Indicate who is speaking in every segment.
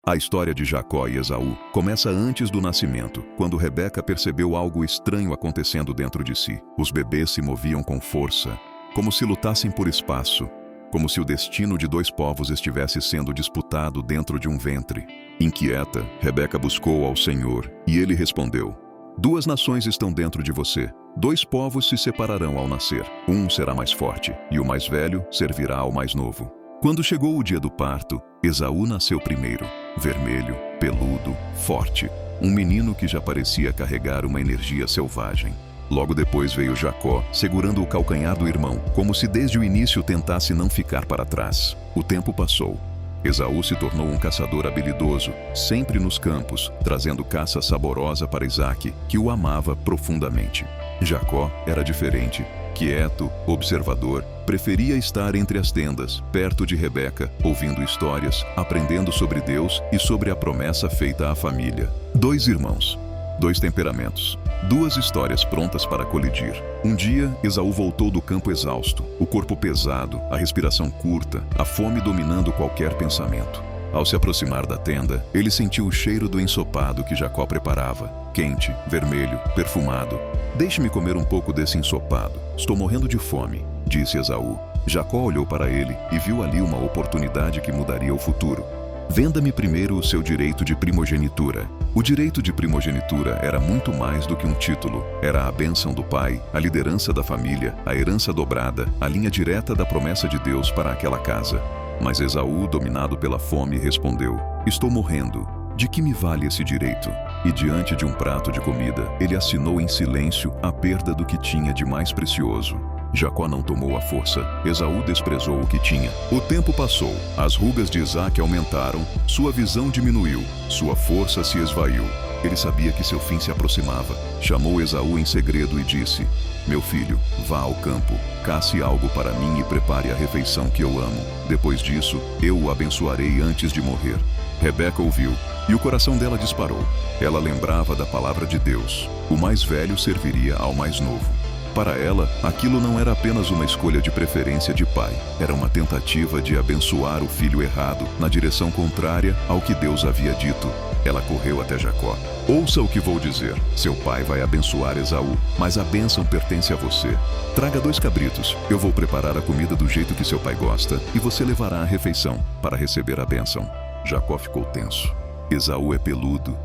Speaker 1: A história de Jacó e Esaú começa antes do nascimento, quando Rebeca percebeu algo estranho acontecendo dentro de si. Os bebês se moviam com força, como se lutassem por espaço, como se o destino de dois povos estivesse sendo disputado dentro de um ventre. Inquieta, Rebeca buscou ao Senhor, e ele respondeu: "Duas nações estão dentro de você. Dois povos se separarão ao nascer. Um será mais forte, e o mais velho servirá ao mais novo." Quando chegou o dia do parto, Esaú nasceu primeiro, vermelho, peludo, forte, um menino que já parecia carregar uma energia selvagem. Logo depois veio Jacó, segurando o calcanhar do irmão, como se desde o início tentasse não ficar para trás. O tempo passou. Esaú se tornou um caçador habilidoso, sempre nos campos, trazendo caça saborosa para Isaque, que o amava profundamente. Jacó era diferente. Quieto, observador, preferia estar entre as tendas, perto de Rebeca, ouvindo histórias, aprendendo sobre Deus e sobre a promessa feita à família. Dois irmãos, dois temperamentos, duas histórias prontas para colidir. Um dia, Esaú voltou do campo exausto, o corpo pesado, a respiração curta, a fome dominando qualquer pensamento. Ao se aproximar da tenda, ele sentiu o cheiro do ensopado que Jacó preparava, quente, vermelho, perfumado. "Deixe-me comer um pouco desse ensopado. Estou morrendo de fome", disse Esaú. Jacó olhou para ele e viu ali uma oportunidade que mudaria o futuro. "Venda-me primeiro o seu direito de primogenitura." O direito de primogenitura era muito mais do que um título. Era a bênção do pai, a liderança da família, a herança dobrada, a linha direta da promessa de Deus para aquela casa. Mas Esaú, dominado pela fome, respondeu: "Estou morrendo. De que me vale esse direito?" E diante de um prato de comida, ele assinou em silêncio a perda do que tinha de mais precioso. Jacó não tomou a força. Esaú desprezou o que tinha. O tempo passou. As rugas de Isaque aumentaram, sua visão diminuiu, sua força se esvaiu. Ele sabia que seu fim se aproximava. Chamou Esaú em segredo e disse: "Meu filho, vá ao campo, casse algo para mim e prepare a refeição que eu amo. Depois disso, eu o abençoarei antes de morrer." Rebeca ouviu, e o coração dela disparou. Ela lembrava da palavra de Deus: o mais velho serviria ao mais novo. Para ela, aquilo não era apenas uma escolha de preferência de pai. Era uma tentativa de abençoar o filho errado, na direção contrária ao que Deus havia dito. Ela correu até Jacó. "Ouça o que vou dizer. Seu pai vai abençoar Esaú, mas a bênção pertence a você. Traga 2 cabritos. Eu vou preparar a comida do jeito que seu pai gosta, e você levará a refeição para receber a bênção." Jacó ficou tenso. "Esaú é peludo.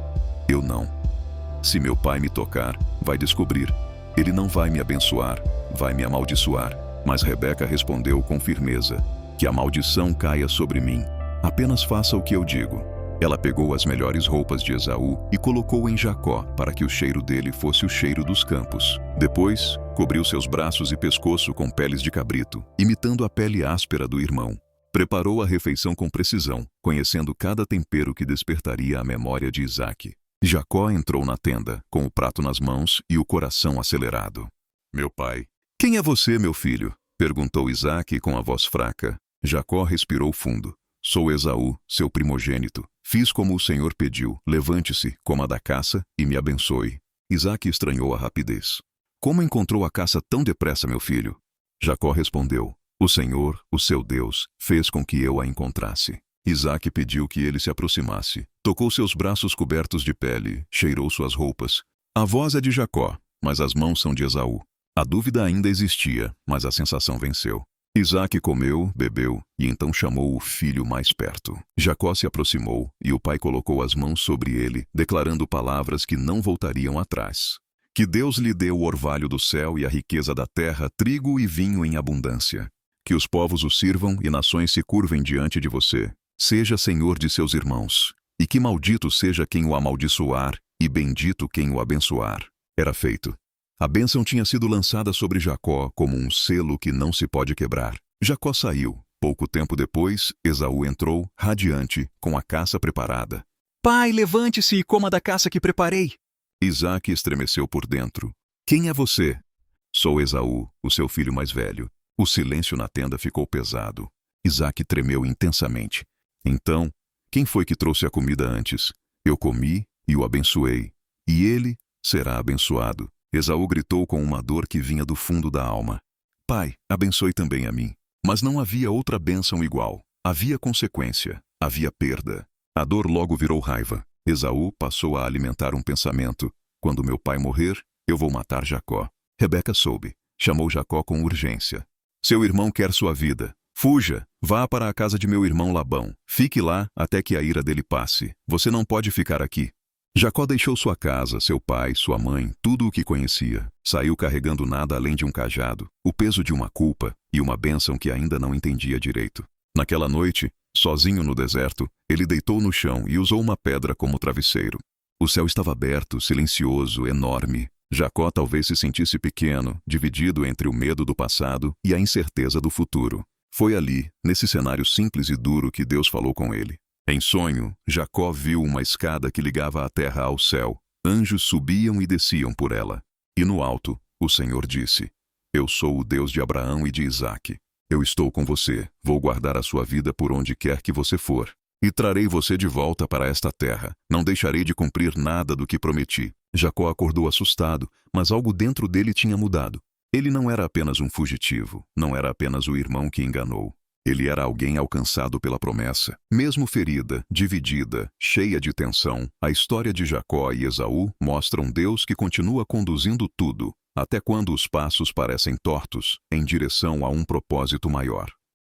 Speaker 1: Eu não. Se meu pai me tocar, vai descobrir. Ele não vai me abençoar, vai me amaldiçoar." Mas Rebeca respondeu com firmeza: "Que a maldição caia sobre mim. Apenas faça o que eu digo." Ela pegou as melhores roupas de Esaú e colocou em Jacó para que o cheiro dele fosse o cheiro dos campos. Depois, cobriu seus braços e pescoço com peles de cabrito, imitando a pele áspera do irmão. Preparou a refeição com precisão, conhecendo cada tempero que despertaria a memória de Isaque. Jacó entrou na tenda, com o prato nas mãos e o coração acelerado. "Meu pai." "Quem é você, meu filho?" perguntou Isaque com a voz fraca. Jacó respirou fundo. "Sou Esaú, seu primogênito. Fiz como o Senhor pediu. Levante-se, coma da caça e me abençoe." Isaque estranhou a rapidez. "Como encontrou a caça tão depressa, meu filho?" Jacó respondeu: "O Senhor, o seu Deus, fez com que eu a encontrasse." Isaque pediu que ele se aproximasse. Tocou seus braços cobertos de pele, cheirou suas roupas. A voz é de Jacó, mas as mãos são de Esaú. A dúvida ainda existia, mas a sensação venceu. Isaque comeu, bebeu, e então chamou o filho mais perto. Jacó se aproximou, e o pai colocou as mãos sobre ele, declarando palavras que não voltariam atrás. "Que Deus lhe dê o orvalho do céu e a riqueza da terra, trigo e vinho em abundância. Que os povos o sirvam e nações se curvem diante de você. Seja senhor de seus irmãos, e que maldito seja quem o amaldiçoar, e bendito quem o abençoar." Era feito. A bênção tinha sido lançada sobre Jacó como um selo que não se pode quebrar. Jacó saiu. Pouco tempo depois, Esaú entrou, radiante, com a caça preparada. "Pai, levante-se e coma da caça que preparei." Isaque estremeceu por dentro. "Quem é você?" "Sou Esaú, o seu filho mais velho." O silêncio na tenda ficou pesado. Isaque tremeu intensamente. "Então, quem foi que trouxe a comida antes? Eu comi e o abençoei, e ele será abençoado." Esaú gritou com uma dor que vinha do fundo da alma. "Pai, abençoe também a mim." Mas não havia outra bênção igual. Havia consequência, havia perda. A dor logo virou raiva. Esaú passou a alimentar um pensamento: quando meu pai morrer, eu vou matar Jacó. Rebeca soube. Chamou Jacó com urgência. Seu irmão quer sua vida. Fuja, vá para a casa de meu irmão Labão. Fique lá até que a ira dele passe. Você não pode ficar aqui. Jacó deixou sua casa, seu pai, sua mãe, tudo o que conhecia. Saiu carregando nada além de um cajado, o peso de uma culpa e uma bênção que ainda não entendia direito. Naquela noite, sozinho no deserto, ele deitou no chão e usou uma pedra como travesseiro. O céu estava aberto, silencioso, enorme. Jacó talvez se sentisse pequeno, dividido entre o medo do passado e a incerteza do futuro. Foi ali, nesse cenário simples e duro, que Deus falou com ele. Em sonho, Jacó viu uma escada que ligava a terra ao céu. Anjos subiam e desciam por ela. E no alto, o Senhor disse: Eu sou o Deus de Abraão e de Isaque. Eu estou com você, vou guardar a sua vida por onde quer que você for. E trarei você de volta para esta terra. Não deixarei de cumprir nada do que prometi. Jacó acordou assustado, mas algo dentro dele tinha mudado. Ele não era apenas um fugitivo, não era apenas o irmão que enganou. Ele era alguém alcançado pela promessa. Mesmo ferida, dividida, cheia de tensão, a história de Jacó e Esaú mostra um Deus que continua conduzindo tudo, até quando os passos parecem tortos, em direção a um propósito maior.